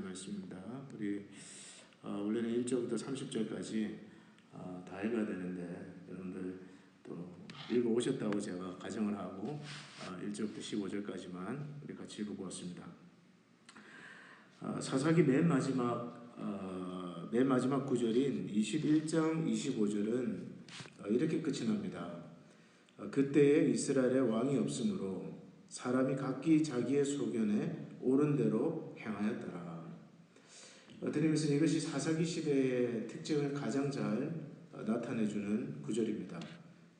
말씀입니다. 우리 원래는 1절부터 30절까지 다 읽어야 되는데 여러분들 또 읽어 오셨다고 제가 가정을 하고 1절부터 15절까지만 우리 같이 읽어보았습니다. 사사기 맨 마지막 구절인 21장 25절은 이렇게 끝이 납니다. 그때에 이스라엘에 왕이 없으므로 사람이 각기 자기의 소견에 옳은 대로 행하였더라. 어떤 의미에서는 이것이 사사기 시대의 특징을 가장 잘 나타내주는 구절입니다.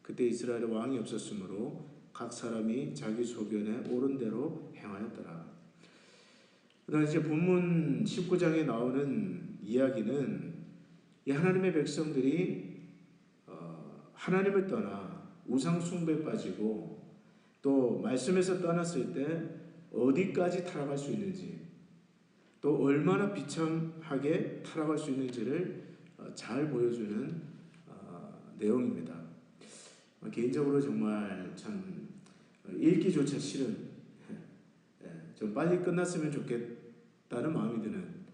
그때 이스라엘에 왕이 없었으므로 각 사람이 자기 소견에 옳은 대로 행하였더라. 그다음 이제 본문 19장에 나오는 이야기는 이 하나님의 백성들이 하나님을 떠나 우상 숭배에 빠지고 또 말씀에서 떠났을 때 어디까지 타락할 수 있는지 또 얼마나 비참하게 타락할 수 있는지를 잘 보여주는 내용입니다. 개인적으로 정말 참 읽기조차 싫은 좀 빨리 끝났으면 좋겠다는 마음이 드는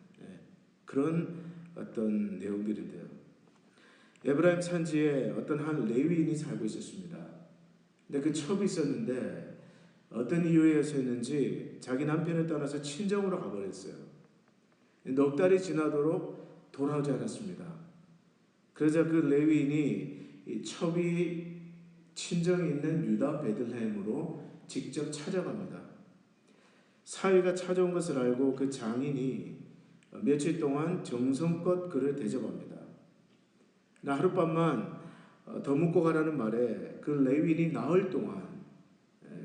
그런 어떤 내용들인데요. 에브라임 산지에 어떤 한 레위인이 살고 있었습니다. 근데 그 첩이 있었는데 어떤 이유에서였는지 자기 남편을 떠나서 친정으로 가버렸어요. 넉 달이 지나도록 돌아오지 않았습니다. 그러자 그 레위인이 이 첩이 친정이 있는 유다 베들레헴으로 직접 찾아갑니다. 사위가 찾아온 것을 알고 그 장인이 며칠 동안 정성껏 그를 대접합니다. 하룻밤만 더 묵고 가라는 말에 그 레위인이 나흘 동안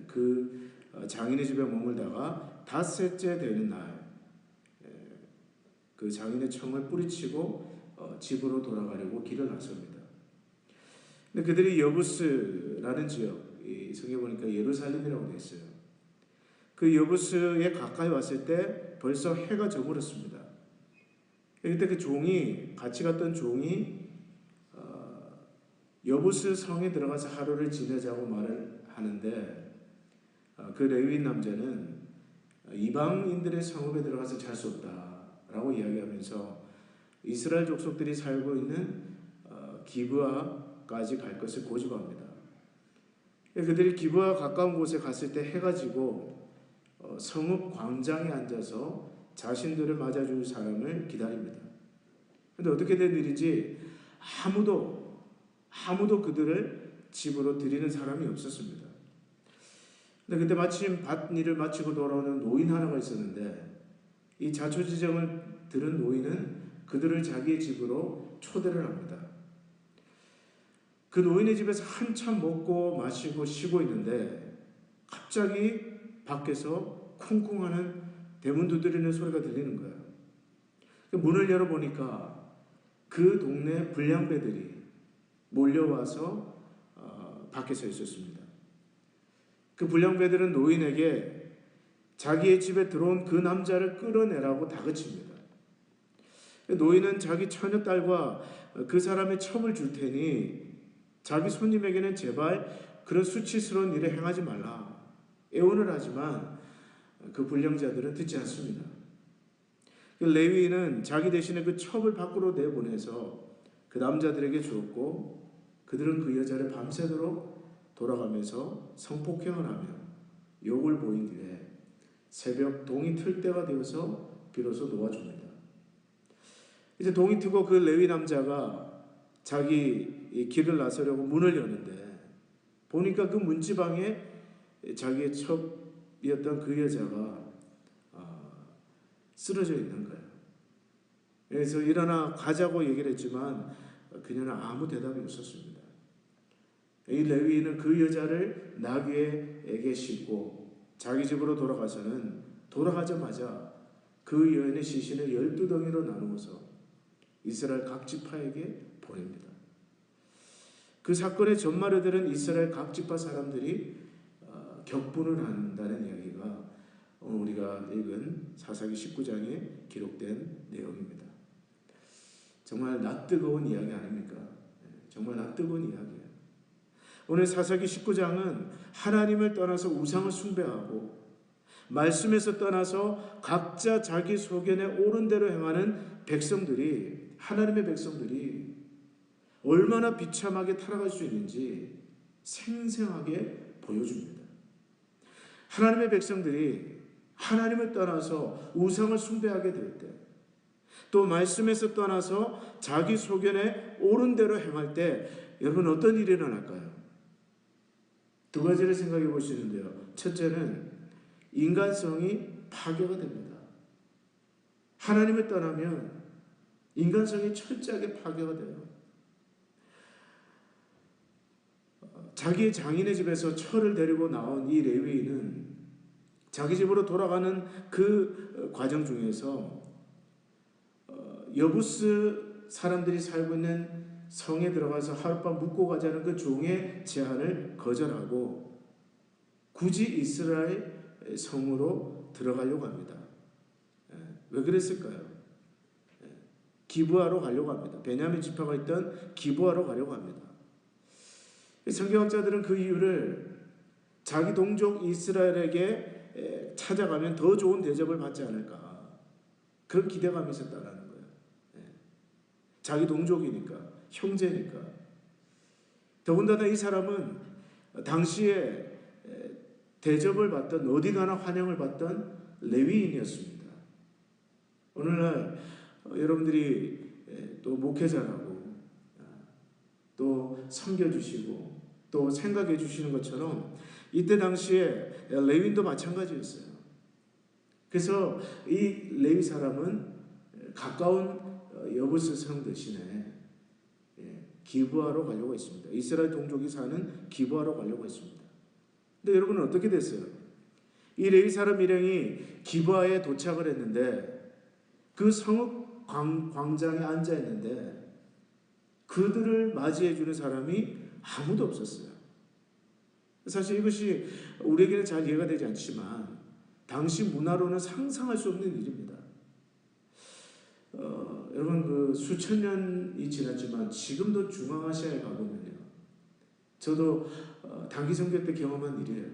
그 장인의 집에 머물다가 닷새째 되는 날 그 장인의 청을 뿌리치고 집으로 돌아가려고 길을 나섭니다. 근데 그들이 여부스라는 지역, 성경에 보니까 예루살렘이라고 되어 있어요. 그 여부스에 가까이 왔을 때 벌써 해가 저물었습니다. 그때 그 종이 같이 갔던 종이 여부스 성에 들어가서 하루를 지내자고 말을 하는데 그 레위인 남자는 이방인들의 성읍에 들어가서 잘 수 없다라고 이야기하면서 이스라엘 족속들이 살고 있는 기브아까지 갈 것을 고집합니다. 그들이 기브아 가까운 곳에 갔을 때 해가 지고 성읍 광장에 앉아서 자신들을 맞아줄 사람을 기다립니다. 그런데 어떻게 된 일인지 아무도 그들을 집으로 들이는 사람이 없었습니다. 근데 그때 마침 밭일을 마치고 돌아오는 노인 하나가 있었는데 이 자초지정을 들은 노인은 그들을 자기의 집으로 초대를 합니다. 그 노인의 집에서 한참 먹고 마시고 쉬고 있는데 갑자기 밖에서 쿵쿵하는 대문 두드리는 소리가 들리는 거예요. 문을 열어보니까 그 동네 불량배들이 몰려와서 밖에 서 있었습니다. 그 불량배들은 노인에게 자기의 집에 들어온 그 남자를 끌어내라고 다그칩니다. 노인은 자기 처녀딸과 그 사람의 첩을 줄 테니 자기 손님에게는 제발 그런 수치스러운 일을 행하지 말라 애원을 하지만 그 불량자들은 듣지 않습니다. 레위인은 자기 대신에 그 첩을 밖으로 내보내서 그 남자들에게 주었고 그들은 그 여자를 밤새도록 돌아가면서 성폭행을 하며 욕을 보인 뒤에 새벽 동이 틀 때가 되어서 비로소 놓아줍니다. 이제 동이 트고 그 레위 남자가 자기 길을 나서려고 문을 여는데 보니까 그 문지방에 자기의 첩이었던 그 여자가 쓰러져 있는 거예요. 그래서 일어나 가자고 얘기를 했지만 그녀는 아무 대답이 없었습니다. 이 레위인은 그 여자를 나귀에게 싣고 자기 집으로 돌아가서는 돌아가자마자 그 여인의 시신을 12덩이로 나누어서 이스라엘 각 지파에게 보냅니다. 그 사건의 전말에 들은 이스라엘 각 지파 사람들이 격분을 한다는 이야기가 오늘 우리가 읽은 사사기 19장에 기록된 내용입니다. 정말 낯뜨거운 이야기 아닙니까? 정말 낯뜨거운 이야기예요. 오늘 사사기 19장은 하나님을 떠나서 우상을 숭배하고 말씀에서 떠나서 각자 자기 소견에 옳은 대로 행하는 백성들이, 하나님의 백성들이 얼마나 비참하게 타락할 수 있는지 생생하게 보여줍니다. 하나님의 백성들이 하나님을 떠나서 우상을 숭배하게 될 때, 또 말씀에서 떠나서 자기 소견에 옳은 대로 행할 때 여러분 어떤 일이 일어날까요? 두 가지를 생각해 보시는데요. 첫째는 인간성이 파괴가 됩니다. 하나님을 떠나면 인간성이 철저하게 파괴가 돼요. 자기의 장인의 집에서 철을 데리고 나온 이 레위인은 자기 집으로 돌아가는 그 과정 중에서 여부스 사람들이 살고 있는 성에 들어가서 하룻밤 묵고 가자는 그 종의 제안을 거절하고 굳이 이스라엘 성으로 들어가려고 합니다. 왜 그랬을까요? 기브아로 가려고 합니다. 베냐민 지파가 있던 기브아로 가려고 합니다. 성경학자들은 그 이유를 자기 동족 이스라엘에게 찾아가면 더 좋은 대접을 받지 않을까, 그런 기대감이 있었다라는 거예요. 자기 동족이니까, 형제니까. 더군다나 이 사람은 당시에 대접을 받던, 어디 가나 환영을 받던 레위인이었습니다. 오늘날 여러분들이 또 목회자라고 또 섬겨주시고 또 생각해 주시는 것처럼 이때 당시에 레위인도 마찬가지였어요. 그래서 이 레위 사람은 가까운 여부스 성 대신에 기브아로 가려고 했습니다. 이스라엘 동족이 사는 기브아로 가려고 했습니다. 근데 여러분은 어떻게 됐어요? 이 레위 사람 일행이 기브아에 도착을 했는데 그 성읍 광장에 앉아 있는데 그들을 맞이해 주는 사람이 아무도 없었어요. 사실 이것이 우리에게는 잘 이해가 되지 않지만 당시 문화로는 상상할 수 없는 일입니다. 여러분 그 수천 년이 지났지만 지금도 중앙아시아에 가보면요, 저도 단기 선교 때 경험한 일이에요.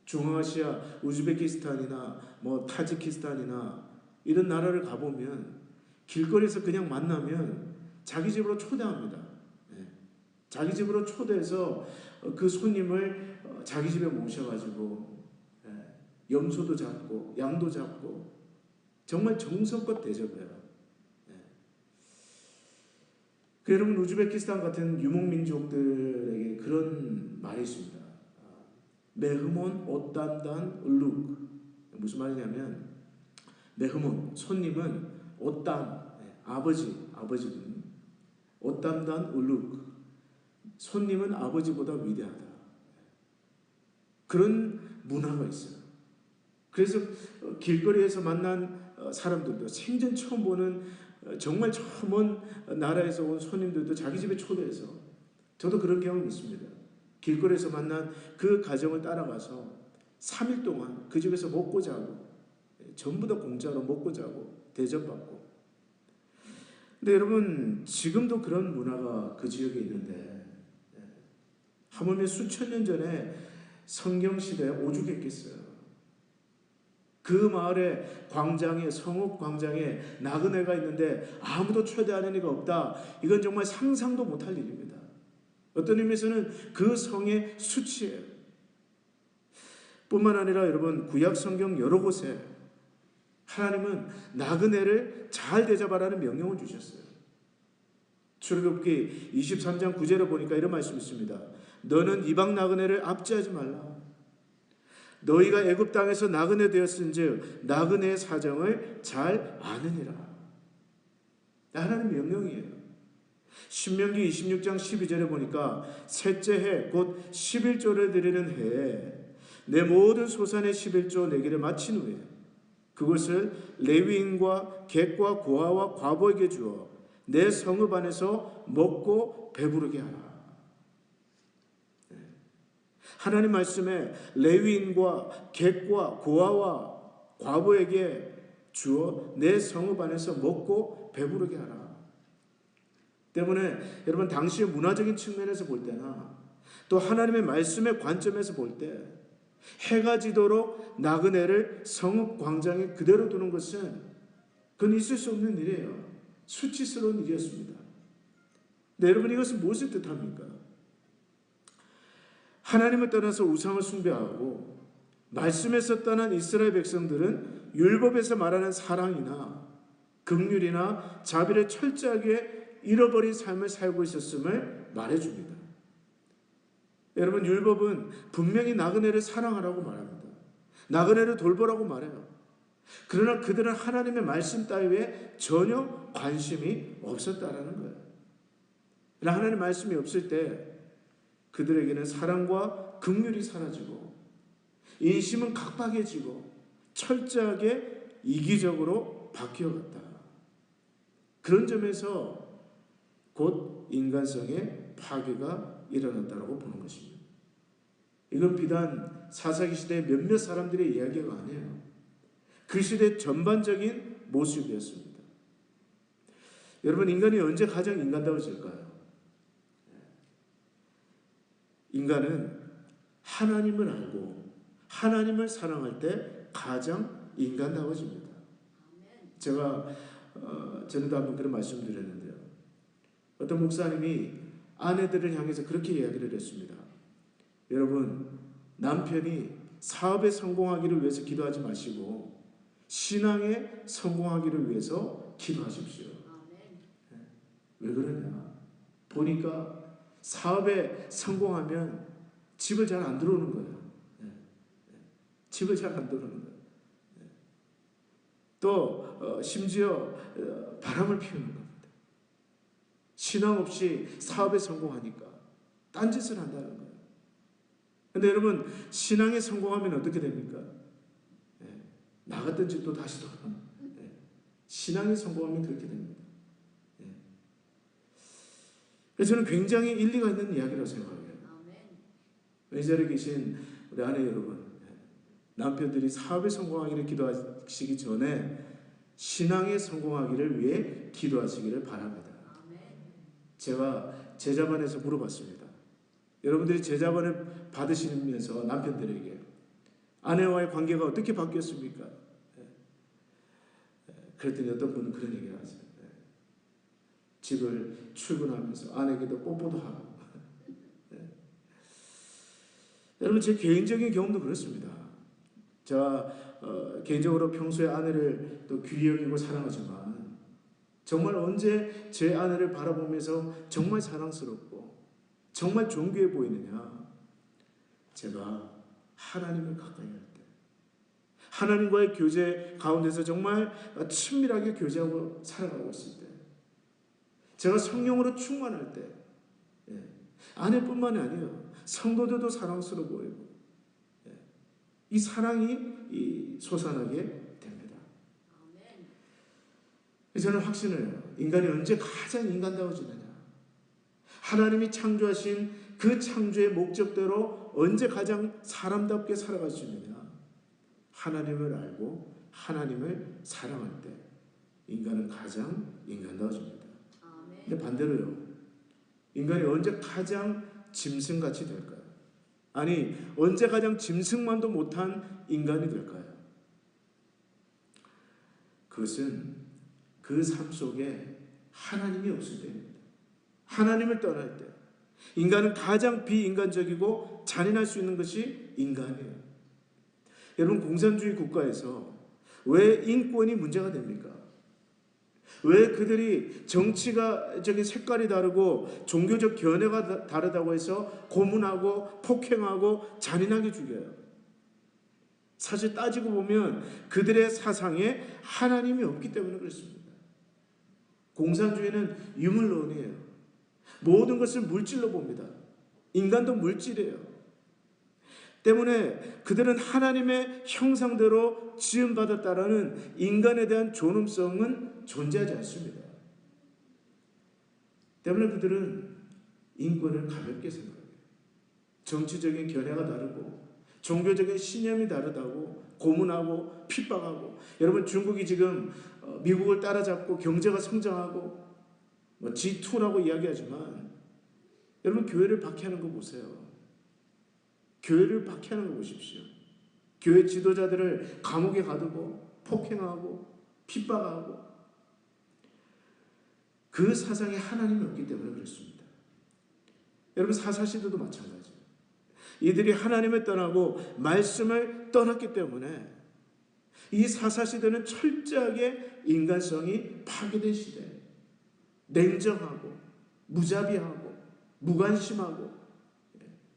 중앙아시아 우즈베키스탄이나 뭐 타지키스탄이나 이런 나라를 가보면 길거리에서 그냥 만나면 자기 집으로 초대합니다. 자기 집으로 초대해서 그 손님을 자기 집에 모셔가지고 염소도 잡고 양도 잡고 정말 정성껏 대접해요. 그 여러분 우즈베키스탄 같은 유목민족들에게 그런 말이 있습니다. 메흐몬 오땀단 울룩. 무슨 말이냐면 메흐몬 손님은 오땀 아버지분 오땀단 울룩 손님은 아버지보다 위대하다. 그런 문화가 있어요. 그래서 길거리에서 만난 사람들도 생전 처음 보는 정말 처음 온 나라에서 온 손님들도 자기 집에 초대해서, 저도 그런 경험이 있습니다. 길거리에서 만난 그 가정을 따라가서 3일 동안 그 집에서 먹고 자고 전부 다 공짜로 먹고 자고 대접받고. 근데 여러분 지금도 그런 문화가 그 지역에 있는데 하물며 수천 년 전에 성경시대에 오죽했겠어요. 그 마을의 광장에, 성읍 광장에 나그네가 있는데 아무도 초대하는 이가 없다. 이건 정말 상상도 못할 일입니다. 어떤 의미에서는 그 성의 수치예요. 뿐만 아니라 여러분 구약 성경 여러 곳에 하나님은 나그네를 잘 대접하라는 명령을 주셨어요. 출애굽기 23장 9절에 보니까 이런 말씀이 있습니다. 너는 이방 나그네를 압제하지 말라. 너희가 애굽 땅에서 나그네 되었은즉 나그네의 사정을 잘 아느니라. 하나님 명령이에요. 신명기 26장 12절에 보니까 셋째 해 곧 11조를 드리는 해에 내 모든 소산의 11조 내기를 마친 후에 그것을 레위인과 객과 고아와 과부에게 주어 내 성읍 안에서 먹고 배부르게 하라. 하나님 말씀에 레위인과 객과 고아와 과부에게 주어 내 성읍 안에서 먹고 배부르게 하라. 때문에 여러분 당시의 문화적인 측면에서 볼 때나 또 하나님의 말씀의 관점에서 볼 때 해가 지도록 나그네를 성읍 광장에 그대로 두는 것은 그건 있을 수 없는 일이에요. 수치스러운 일이었습니다. 네, 여러분, 이것은 무엇을 뜻합니까? 하나님을 떠나서 우상을 숭배하고 말씀에서 떠난 이스라엘 백성들은 율법에서 말하는 사랑이나 긍휼이나 자비를 철저하게 잃어버린 삶을 살고 있었음을 말해줍니다. 여러분, 율법은 분명히 나그네를 사랑하라고 말합니다. 나그네를 돌보라고 말해요. 그러나 그들은 하나님의 말씀 따위에 전혀 관심이 없었다라는 거예요. 하나님의 말씀이 없을 때 그들에게는 사랑과 긍휼이 사라지고 인심은 각박해지고 철저하게 이기적으로 바뀌어갔다. 그런 점에서 곧 인간성의 파괴가 일어났다고 보는 것입니다. 이건 비단 사사기 시대의 몇몇 사람들의 이야기가 아니에요. 그 시대 전반적인 모습이었습니다. 여러분, 인간이 언제 가장 인간다워질까요? 인간은 하나님을 알고 하나님을 사랑할 때 가장 인간다워집니다. 제가 전에도 한번 그런 말씀 드렸는데요. 어떤 목사님이 아내들을 향해서 그렇게 이야기를 했습니다. 여러분, 남편이 사업에 성공하기를 위해서 기도하지 마시고 신앙에 성공하기를 위해서 기도하십시오. 왜 그러냐? 보니까 사업에 성공하면 집을 잘 안 들어오는 거예요. 집을 잘 안 들어오는 거예요. 또 심지어 바람을 피우는 겁니다. 신앙 없이 사업에 성공하니까 딴짓을 한다는 거예요. 그런데 여러분, 신앙에 성공하면 어떻게 됩니까? 나갔던 집도 다시 돌아옵니다. 신앙에 성공하면 그렇게 됩니다. 그래서 저는 굉장히 일리가 있는 이야기라고 생각해요. 이 자리에 계신 우리 아내 여러분, 남편들이 사업에 성공하기를 기도하시기 전에 신앙에 성공하기를 위해 기도하시기를 바랍니다. 제가 제자반에서 물어봤습니다. 여러분들이 제자반을 받으시면서 남편들에게 아내와의 관계가 어떻게 바뀌었습니까? 그랬더니 어떤 분은 그런 얘기를 하세요. 집을 출근하면서 아내에게도 뽀뽀도 하고. 여러분, 제 개인적인 경험도 그렇습니다. 제가 개인적으로 평소에 아내를 또 귀히 여기고 사랑하지만 정말 언제 제 아내를 바라보면서 정말 사랑스럽고 정말 존귀해 보이느냐? 제가 하나님을 가까이 할 때, 하나님과의 교제 가운데서 정말 친밀하게 교제하고 살아가고 있을 때, 제가 성령으로 충만할 때, 아내뿐만이 아니에요. 성도들도 사랑스러워 보이고, 이 사랑이 솟아나게 됩니다. 저는 확신을 해요. 인간이 언제 가장 인간다워지느냐? 하나님이 창조하신 그 창조의 목적대로 언제 가장 사람답게 살아갈 수 있느냐? 하나님을 알고 하나님을 사랑할 때 인간은 가장 인간다워집니다. 근데 반대로요. 인간이 언제 가장 짐승같이 될까요? 아니, 언제 가장 짐승만도 못한 인간이 될까요? 그것은 그 삶 속에 하나님이 없을 때입니다. 하나님을 떠날 때 인간은 가장 비인간적이고 잔인할 수 있는 것이 인간이에요. 여러분, 공산주의 국가에서 왜 인권이 문제가 됩니까? 왜 그들이 정치가적인 색깔이 다르고 종교적 견해가 다르다고 해서 고문하고 폭행하고 잔인하게 죽여요? 사실 따지고 보면 그들의 사상에 하나님이 없기 때문에 그렇습니다. 공산주의는 유물론이에요. 모든 것을 물질로 봅니다. 인간도 물질이에요. 때문에 그들은 하나님의 형상대로 지음받았다라는 인간에 대한 존엄성은 존재하지 않습니다. 때문에 그들은 인권을 가볍게 생각해요. 정치적인 견해가 다르고 종교적인 신념이 다르다고 고문하고 핍박하고, 여러분, 중국이 지금 미국을 따라잡고 경제가 성장하고 G2라고 이야기하지만 여러분, 교회를 박해하는 거 보세요. 교회를 박해하는 거 보십시오. 교회 지도자들을 감옥에 가두고 폭행하고 핍박하고, 그 사상에 하나님이 없기 때문에 그렇습니다. 여러분, 사사시대도 마찬가지예요. 이들이 하나님을 떠나고 말씀을 떠났기 때문에 이 사사시대는 철저하게 인간성이 파괴된 시대예요. 냉정하고 무자비하고 무관심하고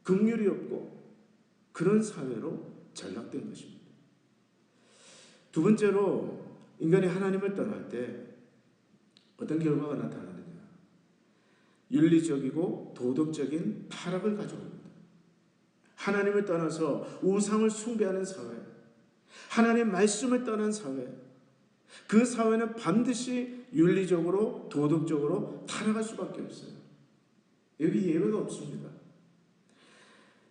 긍휼이 없고 그런 사회로 전락된 것입니다. 두 번째로, 인간이 하나님을 떠날 때 어떤 결과가 나타나느냐? 윤리적이고 도덕적인 타락을 가져옵니다. 하나님을 떠나서 우상을 숭배하는 사회, 하나님 말씀을 떠난 사회, 그 사회는 반드시 윤리적으로 도덕적으로 타락할 수밖에 없어요. 여기 예외가 없습니다.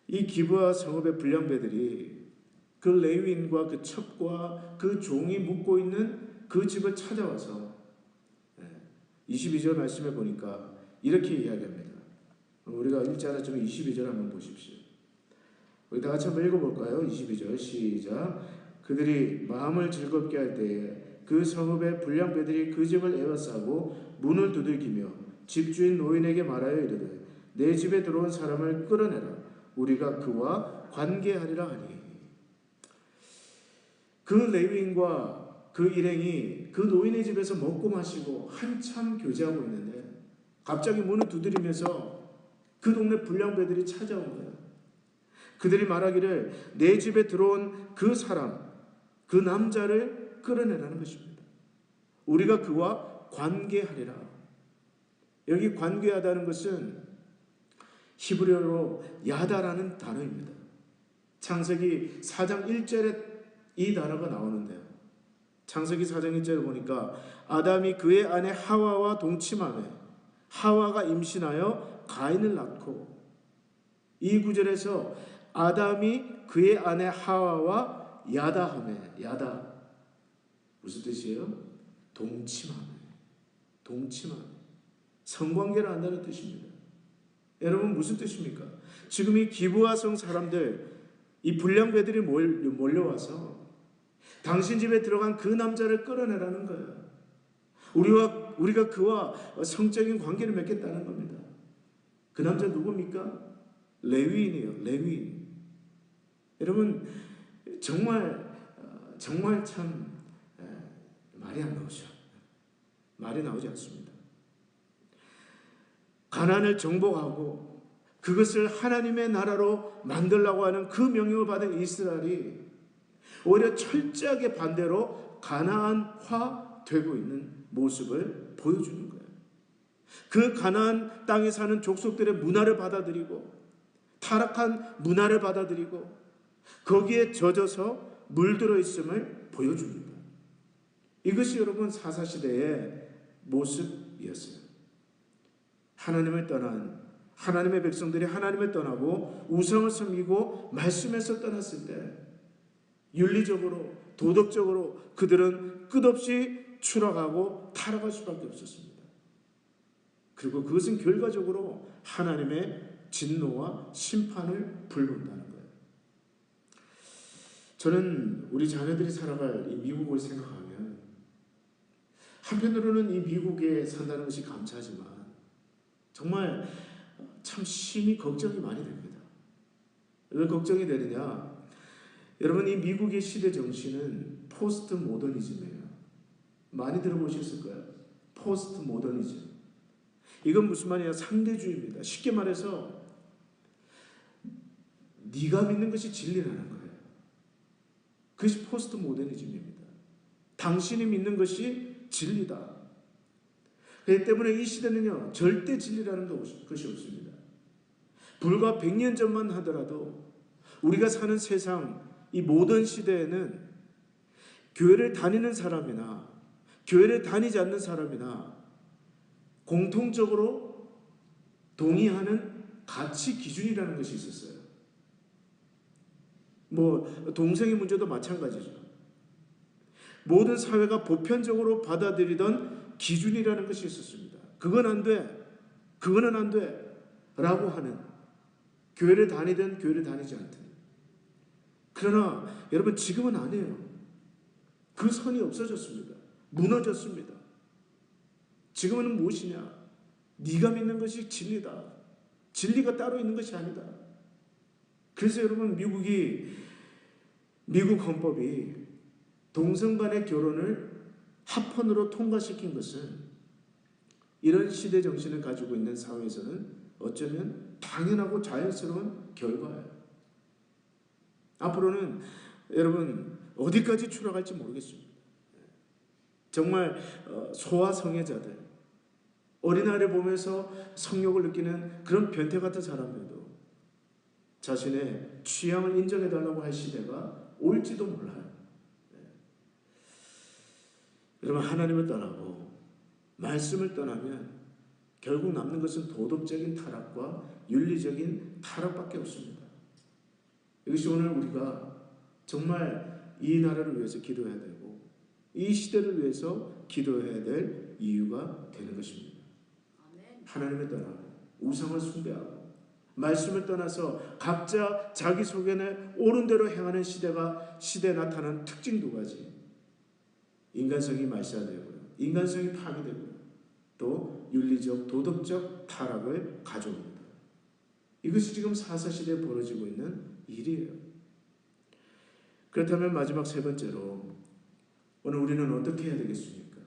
이 기브와 성읍의 불량배들이 그 레위인과 그 첩과 그 종이 묵고 있는 그 집을 찾아와서 22절 말씀에 보니까 이렇게 이야기합니다. 우리가 읽지 않았지만 22절 한번 보십시오. 우리 다 같이 한번 읽어볼까요? 22절 시작. 그들이 마음을 즐겁게 할 때에 그 성읍의 불량배들이 그 집을 에워싸고 문을 두들기며 집주인 노인에게 말하여 이르되 내 집에 들어온 사람을 끌어내라. 우리가 그와 관계하리라 하니. 그 레위인과 그 일행이 그 노인의 집에서 먹고 마시고 한참 교제하고 있는데 갑자기 문을 두드리면서 그 동네 불량배들이 찾아온 거예요. 그들이 말하기를 내 집에 들어온 그 사람, 그 남자를 끌어내라는 것입니다. 우리가 그와 관계하리라. 여기 관계하다는 것은 히브리어로 야다라는 단어입니다. 창세기 4장 1절에 이 단어가 나오는데요. 창세기 4장 1절에 보니까 아담이 그의 아내 하와와 동침하며 하와가 임신하여 가인을 낳고, 이 구절에서 아담이 그의 아내 하와와 야다하며, 야다 무슨 뜻이에요? 동침하며, 동침하며 성관계를 한다는 뜻입니다. 여러분, 무슨 뜻입니까? 지금 이 기브와 성 사람들, 이 불량배들이 몰려와서 당신 집에 들어간 그 남자를 끌어내라는 거예요. 우리가 그와 성적인 관계를 맺겠다는 겁니다. 그 남자 누굽니까? 레위인이에요. 레위인. 여러분, 정말 참 말이 안 나오죠. 말이 나오지 않습니다. 가나안을 정복하고 그것을 하나님의 나라로 만들려고 하는 그 명령을 받은 이스라엘이 오히려 철저하게 반대로 가나안화 되고 있는 모습을 보여주는 거예요. 그 가나안 땅에 사는 족속들의 문화를 받아들이고 타락한 문화를 받아들이고 거기에 젖어서 물들어 있음을 보여줍니다. 이것이 여러분 사사시대의 모습이었어요. 하나님을 떠난, 하나님의 백성들이 하나님을 떠나고 우상을 섬기고 말씀에서 떠났을 때 윤리적으로 도덕적으로 그들은 끝없이 추락하고 타락할 수밖에 없었습니다. 그리고 그것은 결과적으로 하나님의 진노와 심판을 불러온다는 거예요. 저는 우리 자녀들이 살아갈 이 미국을 생각하면 한편으로는 이 미국에 산다는 것이 감사하지만 정말 참 심히 걱정이 많이 됩니다. 왜 걱정이 되느냐? 여러분, 이 미국의 시대 정신은 포스트 모더니즘이에요. 많이 들어보셨을 거예요. 포스트 모더니즘. 이건 무슨 말이냐? 상대주의입니다. 쉽게 말해서 네가 믿는 것이 진리라는 거예요. 그것이 포스트 모더니즘입니다. 당신이 믿는 것이 진리다. 그렇기 때문에 이 시대는요, 절대 진리라는 것이 없습니다. 불과 100년 전만 하더라도 우리가 사는 세상, 이 모던 시대에는 교회를 다니는 사람이나 교회를 다니지 않는 사람이나 공통적으로 동의하는 가치 기준이라는 것이 있었어요. 동성애 문제도 마찬가지죠. 모든 사회가 보편적으로 받아들이던 기준이라는 것이 있었습니다. 그건 안 돼, 그거는 안 돼 라고 하는, 교회를 다니든 교회를 다니지 않든. 그러나 여러분 지금은 아니에요. 그 선이 없어졌습니다. 무너졌습니다. 지금은 무엇이냐? 네가 믿는 것이 진리다. 진리가 따로 있는 것이 아니다. 그래서 여러분 미국 헌법이 동성 간의 결혼을 합헌으로 통과시킨 것은 이런 시대 정신을 가지고 있는 사회에서는 어쩌면 당연하고 자연스러운 결과예요. 앞으로는 여러분 어디까지 추락할지 모르겠습니다. 정말 소아성애자들, 어린아이를 보면서 성욕을 느끼는 그런 변태 같은 사람들도 자신의 취향을 인정해달라고 할 시대가 올지도 몰라요. 여러분 하나님을 떠나고 말씀을 떠나면 결국 남는 것은 도덕적인 타락과 윤리적인 타락밖에 없습니다. 이것이 오늘 우리가 정말 이 나라를 위해서 기도해야 되고 이 시대를 위해서 기도해야 될 이유가 되는 것입니다. 하나님을 떠나고 우상을 숭배하고 말씀을 떠나서 각자 자기 속에는 옳은 대로 행하는 시대에 나타나는 특징 두 가지. 인간성이 말살되고요. 인간성이 파괴되고요. 또 윤리적, 도덕적 타락을 가져옵니다. 이것이 지금 사사시대에 벌어지고 있는 일이에요. 그렇다면 마지막 세 번째로 오늘 우리는 어떻게 해야 되겠습니까?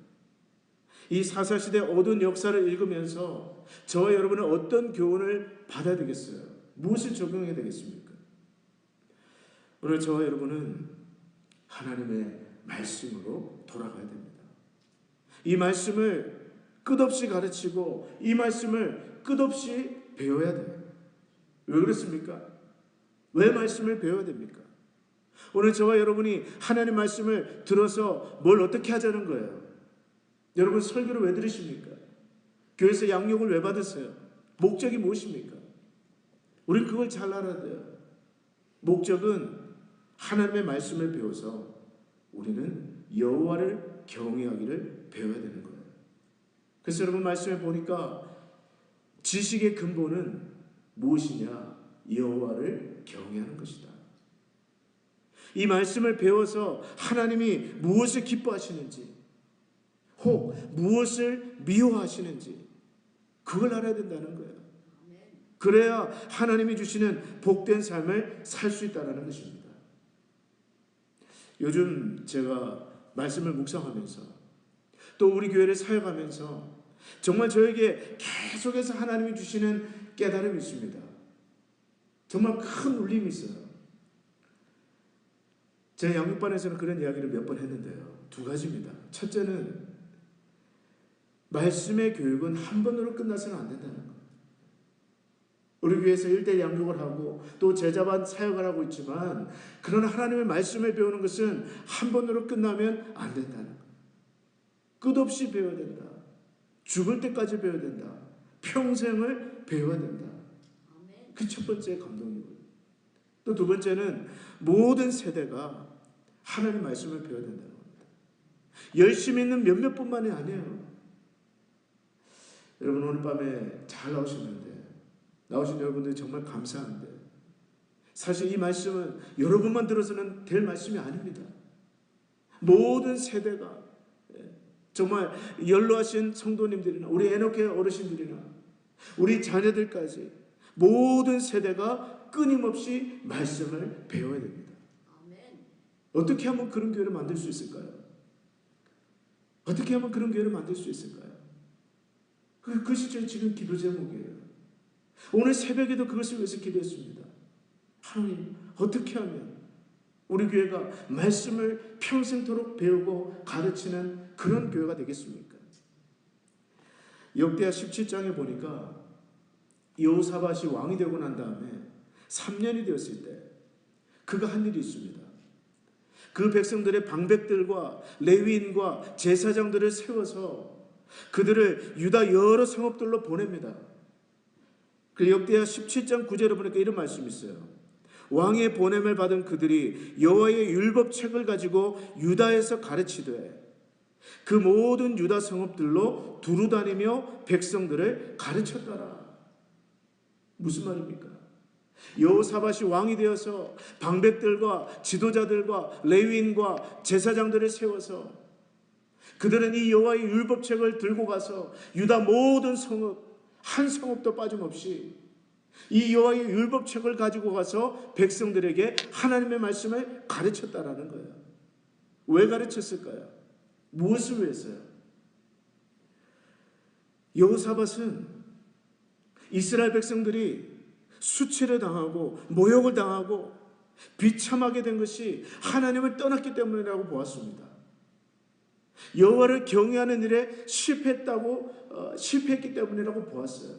이 사사시대 어두운 역사를 읽으면서 저와 여러분은 어떤 교훈을 받아야 되겠어요? 무엇을 적용해야 되겠습니까? 오늘 저와 여러분은 하나님의 말씀으로 돌아가야 됩니다. 이 말씀을 끝없이 가르치고 이 말씀을 끝없이 배워야 돼요. 왜 그렇습니까? 왜 말씀을 배워야 됩니까? 오늘 저와 여러분이 하나님 말씀을 들어서 뭘 어떻게 하자는 거예요? 여러분 설교를 왜 들으십니까? 교회에서 양육을 왜 받으세요? 목적이 무엇입니까? 우리는 그걸 잘 알아야 돼요. 목적은 하나님의 말씀을 배워서 우리는 여호와를 경외하기를 배워야 되는 거예요. 그래서 여러분 말씀에 보니까 지식의 근본은 무엇이냐? 여호와를 경외하는 것이다. 이 말씀을 배워서 하나님이 무엇을 기뻐하시는지 혹 무엇을 미워하시는지 그걸 알아야 된다는 거예요. 그래야 하나님이 주시는 복된 삶을 살 수 있다는 것입니다. 요즘 제가 말씀을 묵상하면서 또 우리 교회를 사역하면서 정말 저에게 계속해서 하나님이 주시는 깨달음이 있습니다. 정말 큰 울림이 있어요. 제 양육반에서는 그런 이야기를 몇 번 했는데요. 두 가지입니다. 첫째는 말씀의 교육은 한 번으로 끝나서는 안 된다는 거예요. 우리 교회에서 1대1 양육을 하고 또 제자반 사역을 하고 있지만 그러나 하나님의 말씀을 배우는 것은 한 번으로 끝나면 안 된다는 거예요. 끝없이 배워야 된다. 죽을 때까지 배워야 된다. 평생을 배워야 된다. 그 첫 번째 감동이고요. 또 두 번째는 모든 세대가 하나님 말씀을 배워야 된다는 겁니다. 열심히 있는 몇몇 뿐만이 아니에요. 여러분 오늘 밤에 잘 나오셨는데 나오신 여러분들 정말 감사한데 사실 이 말씀은 여러분만 들어서는 될 말씀이 아닙니다. 모든 세대가 정말 연로하신 성도님들이나 우리 에녹회 어르신들이나 우리 자녀들까지 모든 세대가 끊임없이 말씀을 배워야 됩니다. 어떻게 하면 그런 교회를 만들 수 있을까요? 어떻게 하면 그런 교회를 만들 수 있을까요? 그것이 지금 기도 제목이에요. 오늘 새벽에도 그것을 위해서 기도했습니다. 하나님, 어떻게 하면 우리 교회가 말씀을 평생토록 배우고 가르치는 그런 교회가 되겠습니까? 역대하 17장에 보니까 여호사밧이 왕이 되고 난 다음에 3년이 되었을 때 그가 한 일이 있습니다. 그 백성들의 방백들과 레위인과 제사장들을 세워서 그들을 유다 여러 성읍들로 보냅니다. 그 역대하 17장 9절에 보니까 이런 말씀이 있어요. 왕의 보냄을 받은 그들이 여호와의 율법책을 가지고 유다에서 가르치되 그 모든 유다 성읍들로 두루다니며 백성들을 가르쳤더라. 무슨 말입니까? 여호사밧이 왕이 되어서 방백들과 지도자들과 레위인과 제사장들을 세워서 그들은 이 여호와의 율법책을 들고 가서 유다 모든 성읍 한 성읍도 빠짐없이 이 여호와의 율법책을 가지고 가서 백성들에게 하나님의 말씀을 가르쳤다라는 거예요. 왜 가르쳤을까요? 무엇을 위해서요? 여호사밧은 이스라엘 백성들이 수치를 당하고 모욕을 당하고 비참하게 된 것이 하나님을 떠났기 때문이라고 보았습니다. 여호와를 경외하는 일에 실패했기 때문이라고 보았어요.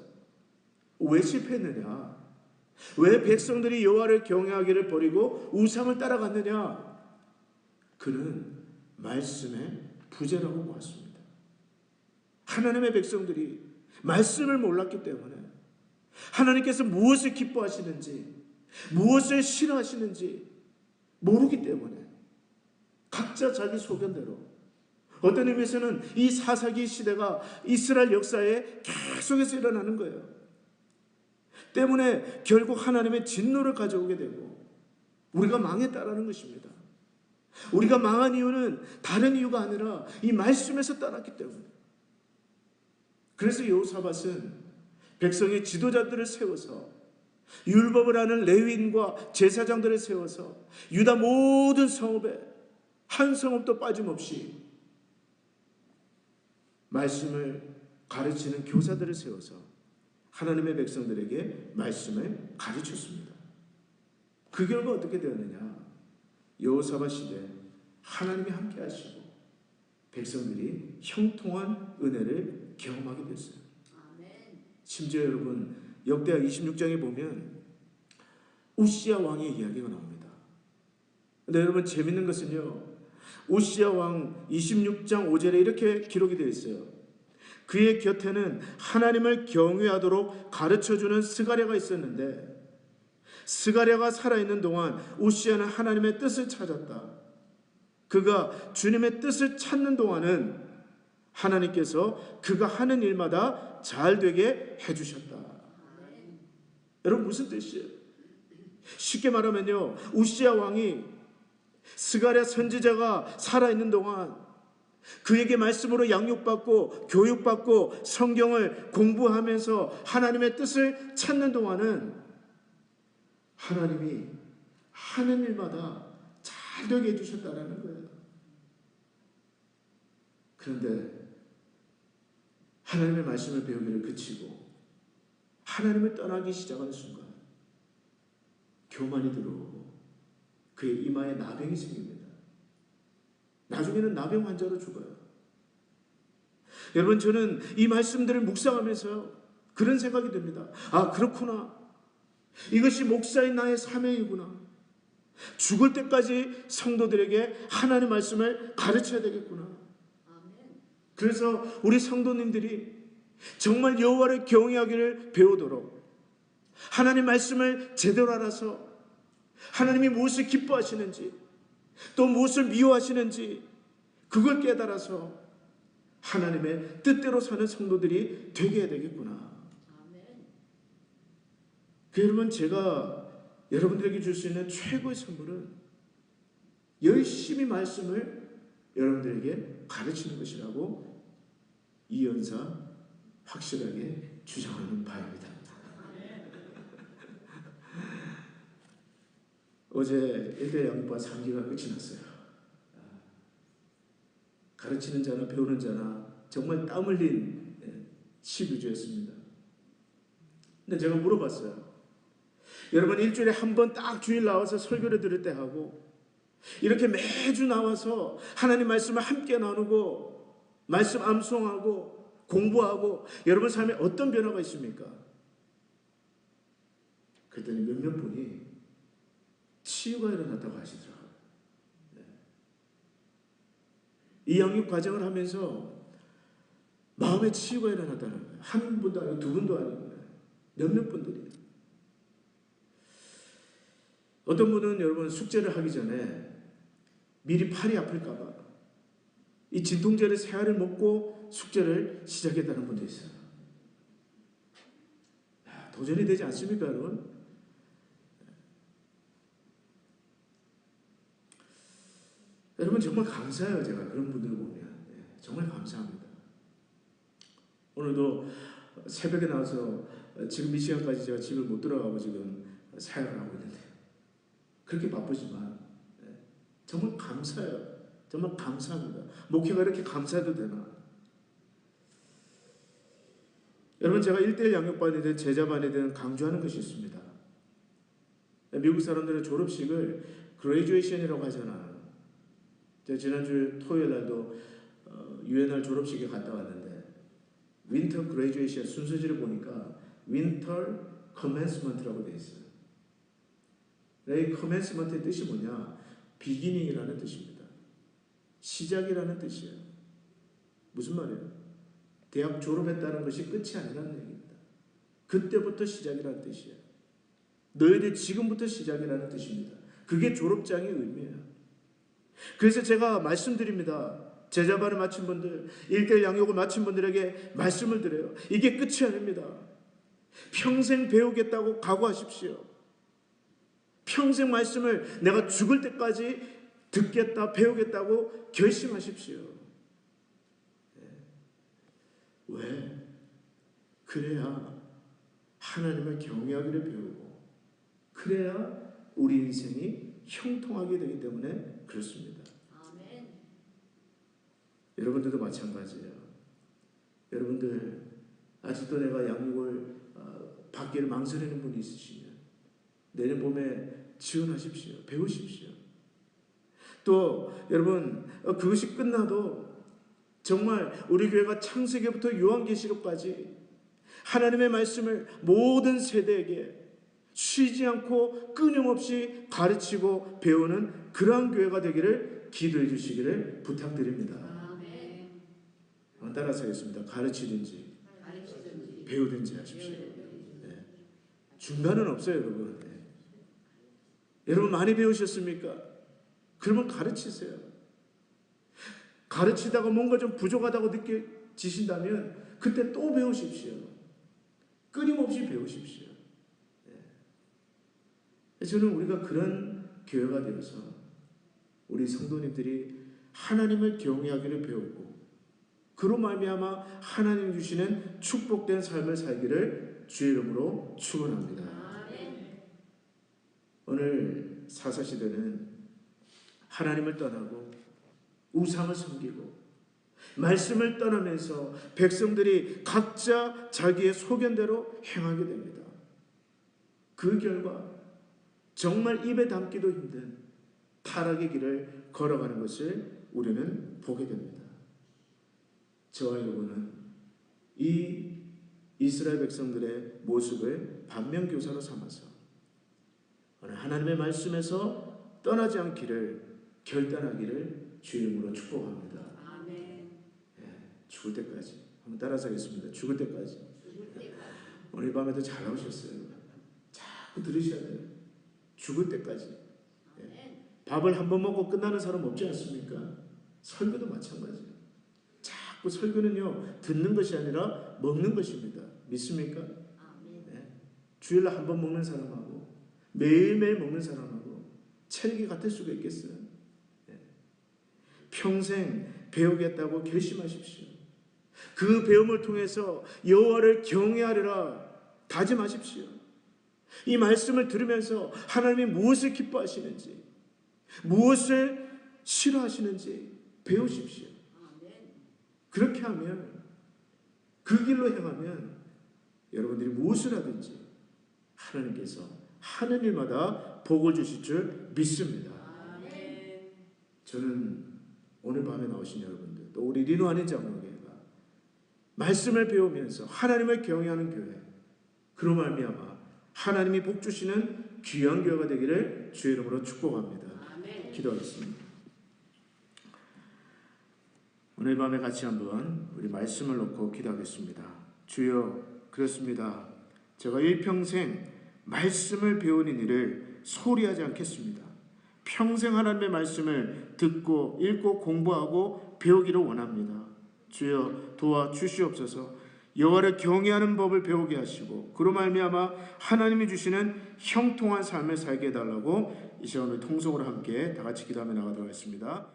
왜 실패했느냐? 왜 백성들이 여호와를 경외하기를 버리고 우상을 따라갔느냐? 그는 말씀의 부재라고 보았습니다. 하나님의 백성들이 말씀을 몰랐기 때문에 하나님께서 무엇을 기뻐하시는지 무엇을 싫어하시는지 모르기 때문에 각자 자기 소견대로 어떤 의미에서는 이 사사기 시대가 이스라엘 역사에 계속해서 일어나는 거예요. 때문에 결국 하나님의 진노를 가져오게 되고 우리가 망했다라는 것입니다. 우리가 망한 이유는 다른 이유가 아니라 이 말씀에서 떠났기 때문에. 그래서 여호사밧은 백성의 지도자들을 세워서 율법을 아는 레위인과 제사장들을 세워서 유다 모든 성읍에 한 성읍도 빠짐없이 말씀을 가르치는 교사들을 세워서 하나님의 백성들에게 말씀을 가르쳤습니다. 그 결과 어떻게 되었느냐? 여호사밧 시대에 하나님이 함께 하시고 백성들이 형통한 은혜를 경험하게 됐어요. 심지어 여러분 역대하 26장에 보면 우시야 왕의 이야기가 나옵니다. 근데 여러분 재밌는 것은요, 우시야 왕 26장 5절에 이렇게 기록이 되어 있어요. 그의 곁에는 하나님을 경외하도록 가르쳐주는 스가랴가 있었는데 스가랴가 살아있는 동안 우시야는 하나님의 뜻을 찾았다. 그가 주님의 뜻을 찾는 동안은 하나님께서 그가 하는 일마다 잘 되게 해주셨다. 여러분 무슨 뜻이에요? 쉽게 말하면요, 우시야 왕이 스가랴 선지자가 살아있는 동안 그에게 말씀으로 양육받고 교육받고 성경을 공부하면서 하나님의 뜻을 찾는 동안은 하나님이 하는 일마다 잘 되게 해주셨다라는 거예요. 그런데 하나님의 말씀을 배우기를 그치고 하나님을 떠나기 시작하는 순간 교만이 들어오고 그의 이마에 나병이 생깁니다. 나중에는 나병 환자로 죽어요. 여러분 저는 이 말씀들을 묵상하면서 그런 생각이 듭니다. 아 그렇구나. 이것이 목사인 나의 사명이구나. 죽을 때까지 성도들에게 하나님의 말씀을 가르쳐야 되겠구나. 그래서 우리 성도님들이 정말 여호와를 경외하기를 배우도록 하나님 말씀을 제대로 알아서 하나님이 무엇을 기뻐하시는지 또 무엇을 미워하시는지 그걸 깨달아서 하나님의 뜻대로 사는 성도들이 되게 해야 되겠구나. 여러분 제가 여러분들에게 줄 수 있는 최고의 선물은 열심히 말씀을 여러분들에게 가르치는 것이라고 이연사 확실하게 주장하는 바입니다. 어제 1대 양육반 3기가 끝이 났어요. 가르치는 자나 배우는 자나 정말 땀 흘린 12주였습니다. 근데 제가 물어봤어요. 여러분 일주일에 한 번 딱 주일 나와서 설교를 들을 때 하고 이렇게 매주 나와서 하나님 말씀을 함께 나누고 말씀 암송하고 공부하고 여러분 삶에 어떤 변화가 있습니까? 그랬더니 몇몇 분이 치유가 일어났다고 하시더라고요. 이 양육 과정을 하면서 마음의 치유가 일어났다는 거예요. 한 분도 아니고 두 분도 아니고 몇몇 분들이. 어떤 분은 여러분 숙제를 하기 전에 미리 팔이 아플까 봐 이 진통제를 3알을 먹고 숙제를 시작했다는 분도 있어요. 도전이 되지 않습니까 여러분? 여러분 정말 감사해요. 제가 그런 분들을 보면 정말 감사합니다. 오늘도 새벽에 나와서 지금 이 시간까지 제가 집을 못 들어가고 지금 사역을 하고 있는데 그렇게 바쁘지만 정말 감사해요. 정말 감사합니다. 목회가 이렇게 감사해도 되나? 여러분 제가 1:1 양육반이든 제자반이든 강조하는 것이 있습니다. 미국 사람들은 졸업식을 그레이주에이션이라고 하잖아요. 제가 지난주 토요일 날도 UNR 졸업식에 갔다 왔는데 윈터 그레이주에이션 순서지를 보니까 윈터 커맨스먼트라고 되어 있어요. 이 커맨스먼트의 뜻이 뭐냐? 비기닝이라는 뜻입니다. 시작이라는 뜻이에요. 무슨 말이에요? 대학 졸업했다는 것이 끝이 아니라는 얘기입니다. 그때부터 시작이라는 뜻이에요. 너희들 지금부터 시작이라는 뜻입니다. 그게 졸업장의 의미예요. 그래서 제가 말씀드립니다. 제자반을 마친 분들, 1:1 양육을 마친 분들에게 말씀을 드려요. 이게 끝이 아닙니다. 평생 배우겠다고 각오하십시오. 평생 말씀을 내가 죽을 때까지 듣겠다, 배우겠다고 결심하십시오. 왜? 그래야 하나님을 경외하기를 배우고 그래야 우리 인생이 형통하게 되기 때문에 그렇습니다. 아멘. 여러분들도 마찬가지예요. 여러분들 아직도 내가 양육을 받기를 망설이는 분이 있으시면 내년 봄에 지원하십시오. 배우십시오. 또 여러분 그것이 끝나도 정말 우리 교회가 창세기부터 요한계시록까지 하나님의 말씀을 모든 세대에게 쉬지 않고 끊임없이 가르치고 배우는 그러한 교회가 되기를 기도해 주시기를 부탁드립니다. 아멘. 따라서 하겠습니다. 가르치든지 배우든지 하십시오. 네. 중간은 없어요, 여러분. 네. 여러분 많이 배우셨습니까? 그러면 가르치세요. 가르치다가 뭔가 좀 부족하다고 느껴지신다면 그때 또 배우십시오. 끊임없이 배우십시오. 네. 저는 우리가 그런 교회가 되어서 우리 성도님들이 하나님을 경외하기를 배우고 그로 말미암아 하나님 주시는 축복된 삶을 살기를 주의 이름으로 축원합니다. 오늘 사사시대는 하나님을 떠나고 우상을 섬기고 말씀을 떠나면서 백성들이 각자 자기의 소견대로 행하게 됩니다. 그 결과 정말 입에 담기도 힘든 타락의 길을 걸어가는 것을 우리는 보게 됩니다. 저와 여러분은 이 이스라엘 백성들의 모습을 반면교사로 삼아서 하나님의 말씀에서 떠나지 않기를 결단하기를 주의 이름으로 축복합니다. 아멘. 죽을 때까지 한번 따라서 하겠습니다. 죽을 때까지. 오늘 밤에도 잘 나오셨어요. 자꾸 들으셔야 돼요. 죽을 때까지. 밥을 한 번 먹고 끝나는 사람 없지 않습니까? 설교도 마찬가지예요. 자꾸 설교는요 듣는 것이 아니라 먹는 것입니다. 믿습니까? 네. 주일날 한 번 먹는 사람하고 매일매일 먹는 사람하고 체력이 같을 수가 있겠어요? 네. 평생 배우겠다고 결심하십시오. 그 배움을 통해서 여호와를 경외하리라 다짐하십시오. 이 말씀을 들으면서 하나님이 무엇을 기뻐하시는지 무엇을 싫어하시는지 배우십시오. 그렇게 하면 그 길로 행하면 여러분들이 무엇을 하든지 하나님께서 하는 일마다 복을 주실 줄 믿습니다. 저는 오늘 밤에 나오신 여러분들 또 우리 리노아닌 장로교회가 말씀을 배우면서 하나님을 경외하는 교회 그로 말미암아 하나님이 복 주시는 귀한 교회가 되기를 주의 이름으로 축복합니다. 기도하겠습니다. 오늘 밤에 같이 한번 우리 말씀을 놓고 기도하겠습니다. 주여, 그렇습니다. 제가 일평생 말씀을 배우는 일을 소홀히 하지 않겠습니다. 평생 하나님의 말씀을 듣고 읽고 공부하고 배우기를 원합니다. 주여 도와주시옵소서. 여호와를 경외하는 법을 배우게 하시고 그로 말미암아 하나님이 주시는 형통한 삶을 살게 해달라고 이 시간을 통성으로 함께 다 같이 기도하며 나가도록 하겠습니다.